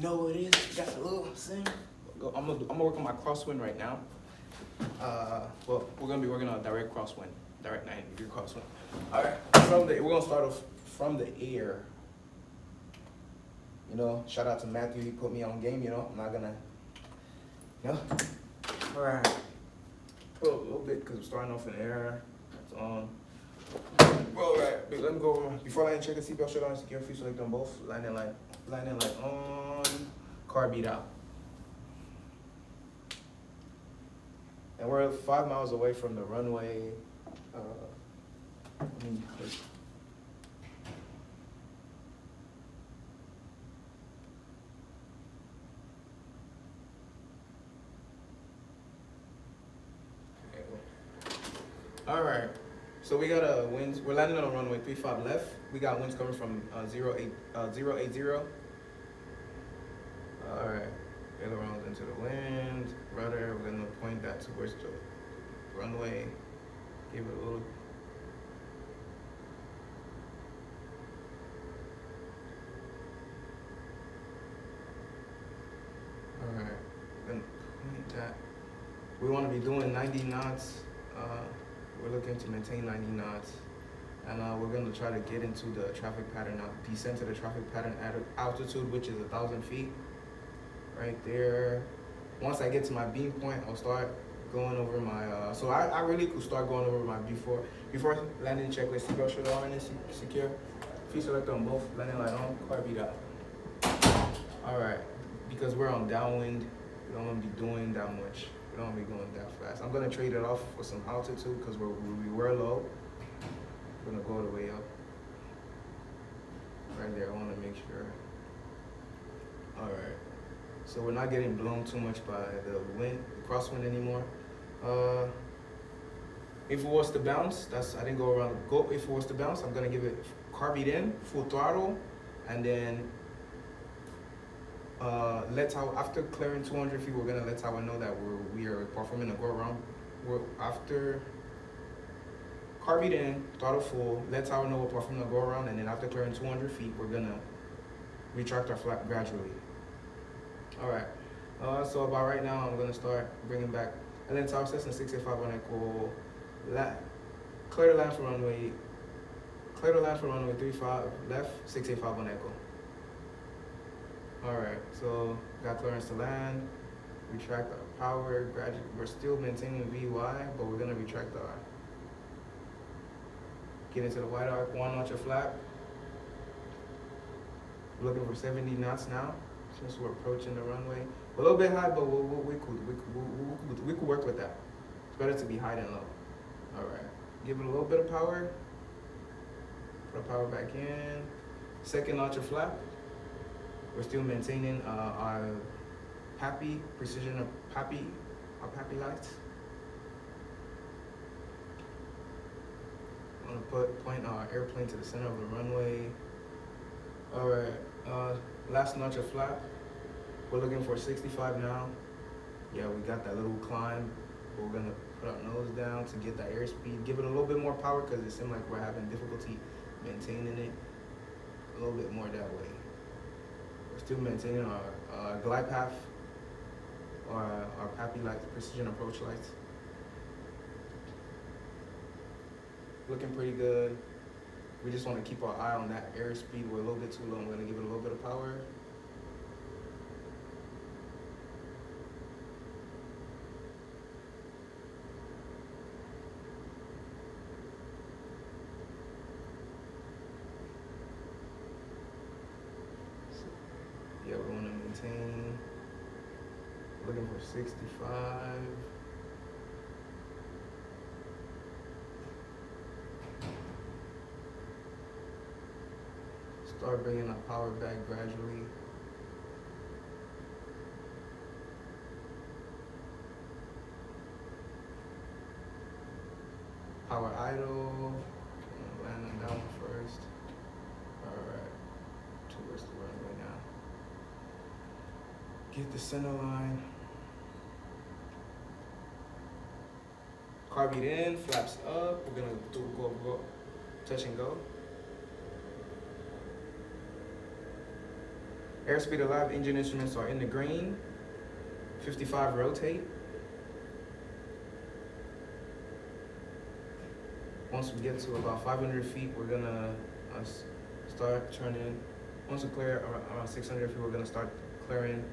know what it is. Got a little thing. I'm gonna work on my crosswind right now. Well, we're gonna be working on a direct crosswind, direct 90-degree crosswind. All right, we're gonna start off from the air. You know, shout out to Matthew. He put me on game. You know, I'm not gonna. You know. All right. A little bit because we're starting off in the air. That's on. All right. Let me go over. Before I check the seatbelt, shut on, secure, free select on both. Landing light on. Car beat out. And we're 5 miles away from the runway. All right. So we got a winds. We're landing on runway 35 left. We got winds coming from 080. All right. Ailerons into the wind. Rudder. We're gonna point that towards the runway. Give it a little. All right. Then point that. We want to be doing 90 knots. We're looking to maintain 90 knots. And we're going to try to get into the traffic pattern now. Descend to the traffic pattern at altitude, which is 1,000 feet. Right there. Once I get to my beam point, I'll start going over my, so I really could start going over my before landing checklist, seatbelt should on and secure. Feet select on both, landing light on, car beat out. All right, because we're on downwind, we don't want to be doing that much. We don't want to be going that fast. I'm going to trade it off for some altitude because we were low. We're going to go all the way up. Right there, I want to make sure. All right. So we're not getting blown too much by the wind, the crosswind anymore. If it was to bounce, I didn't go around. If it was to bounce, I'm going to give it car beat in, full throttle, and then after clearing 200 feet, we're gonna let tower know that we are performing a go around. After car beat in, throttle full, let tower know we're performing a go around, and then after clearing 200 feet, we're gonna retract our flap gradually. All right. So about right now, I'm gonna start bringing back. And then tower Cessna 685 on echo. Clear the line for runway 35 left, 685 on echo. All right, so got clearance to land, retract our power, gradually. We're still maintaining VY, but we're gonna retract our, get into the wide arc, 1 notch of flap. We're looking for 70 knots now, since we're approaching the runway. A little bit high, but we could work with that. It's better to be high than low. All right, give it a little bit of power, put our power back in, 2nd notch of flap. We're still maintaining our precision of our PAPI lights. I'm gonna point our airplane to the center of the runway. All right, last notch of flap. We're looking for 65 now. Yeah, we got that little climb. We're gonna put our nose down to get that airspeed. Give it a little bit more power because it seemed like we're having difficulty maintaining it. A little bit more that way. We're still maintaining our glide path, or our PAPI lights, precision approach lights. Looking pretty good. We just want to keep our eye on that airspeed. We're a little bit too low. I'm going to give it a little bit of power. Yeah, we want to maintain. Looking for 65. Start bringing our power back gradually. Power idle. Land on that one first. All right. Towards the runway now. Get the center line. Car beat in, flaps up. We're gonna go, touch and go. Airspeed alive, engine instruments are in the green. 55 rotate. Once we get to about 500 feet, we're gonna start turning. Once we clear around 600 feet, we're gonna start clearing.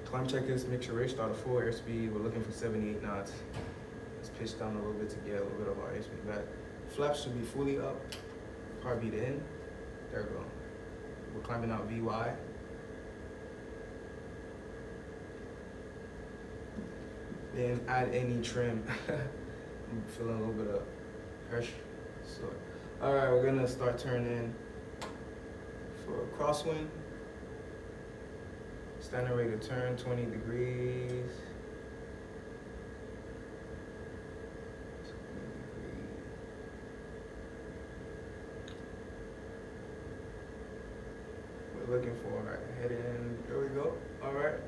Climb checklist, make sure start at full airspeed. We're looking for 78 knots. Let's pitch down a little bit to get a little bit of our airspeed back. Flaps should be fully up. Heartbeat in. There we go. We're climbing out VY. Then add any trim. I'm feeling a little bit of pressure. So, all right, we're gonna start turning for a crosswind. Standard rate of turn, 20 degrees. We're looking for our head in. There we go. All right.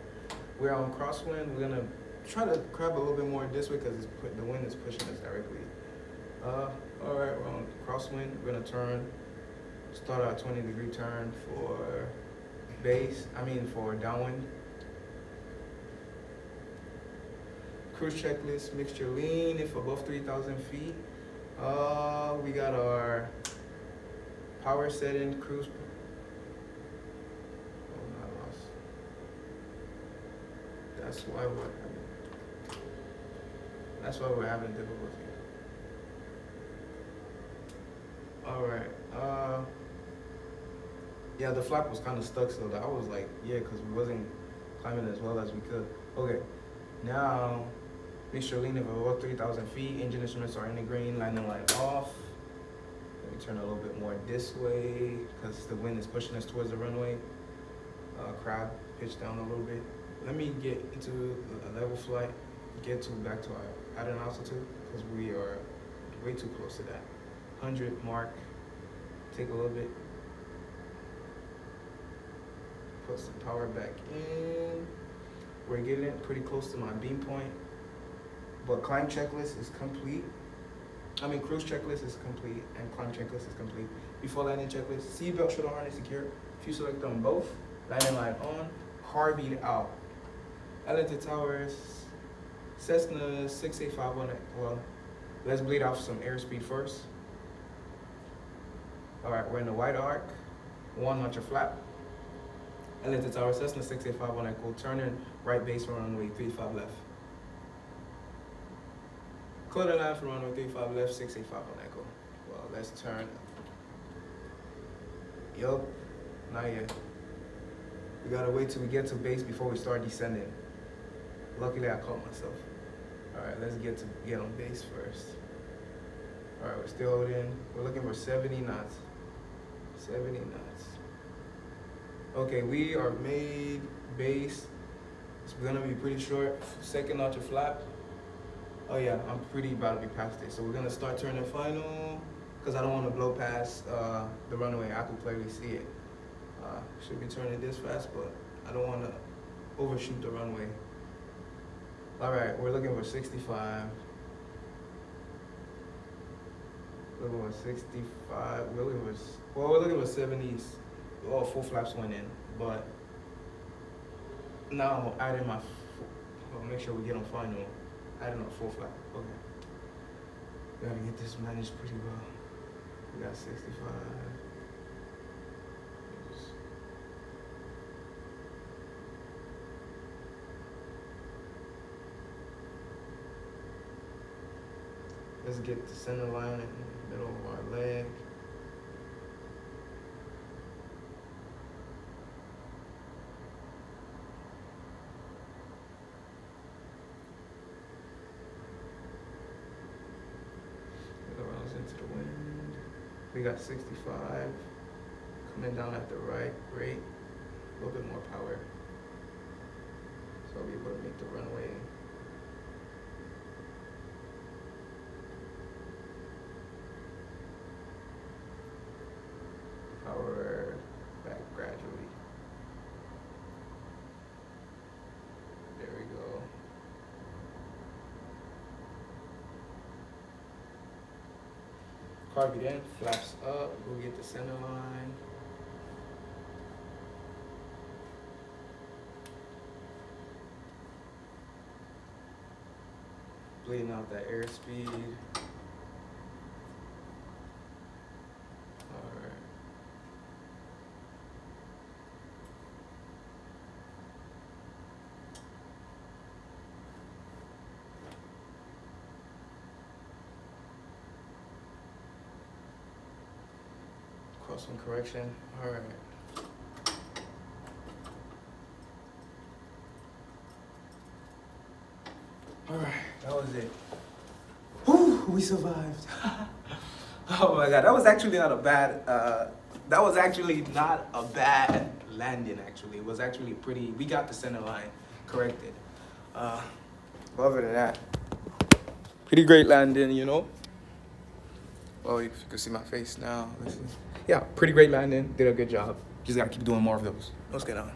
We're on crosswind. We're gonna try to crab a little bit more this way because the wind is pushing us directly. All right, we're on crosswind. We're gonna turn. Start our 20-degree turn for for downwind. Cruise checklist, mixture lean if above 3,000 feet. We got our power setting, cruise. Oh, I lost. That's why we're having difficulty. All right. Yeah, the flap was kind of stuck, so I was like, yeah, because we wasn't climbing as well as we could. Okay, now mixture lean of above 3,000 feet. Engine instruments are in the green. Landing line off. Let me turn a little bit more this way because the wind is pushing us towards the runway. Crab pitch down a little bit. Let me get into a level flight. Get back to our pattern altitude because we are way too close to that 100 mark. Take a little bit. Put some power back in. We're getting pretty close to my beam point. But climb checklist is complete. Cruise checklist is complete and climb checklist is complete. Before landing checklist, seatbelt should harness secure. If you select them both, landing line on, heartbeat out. Elevator towers, Cessna 685 well, let's bleed off some airspeed first. All right, we're in the white arc, 1 notch of flap. Elevator tower, Cessna 685 echo, turning right base for runway 35 left. Clear the line for runway 35 left, 685 echo. Well, let's turn. Yup, not yet. We gotta wait till we get to base before we start descending. Luckily, I caught myself. All right, let's get on base first. All right, we're still holding. We're looking for 70 knots. 70 knots. Okay, we are made base. It's gonna be pretty short. 2nd notch of flap. Oh yeah, I'm pretty about to be past it. So we're gonna start turning final because I don't want to blow past the runway. I can clearly see it. Should be turning this fast, but I don't want to overshoot the runway. All right, we're looking for 65. Looking for 65. We're looking for 70s. Oh, 4 flaps went in, but now I'm adding my. Make sure we get on final. Adding a 4 flap. Okay. We gotta get this managed pretty well. We got 65. Let's get the center line in the middle of our leg. It rounds into the wind. We got 65. Coming down at the right rate. A little bit more power. So I'll be able to make the runway. Power back gradually. There we go. Carb it in, flaps up, we'll get the center line. bleeding out that airspeed. Alright. Crosswind correction. Alright. Alright, that was it. Whew, we survived. Oh my god, that was actually not a bad landing actually. It was actually pretty, we got the center line corrected. Other than that, pretty great landing, you know. Well, if you can see my face now, yeah, pretty great landing, did a good job. Just gotta keep doing more of those. Let's get on.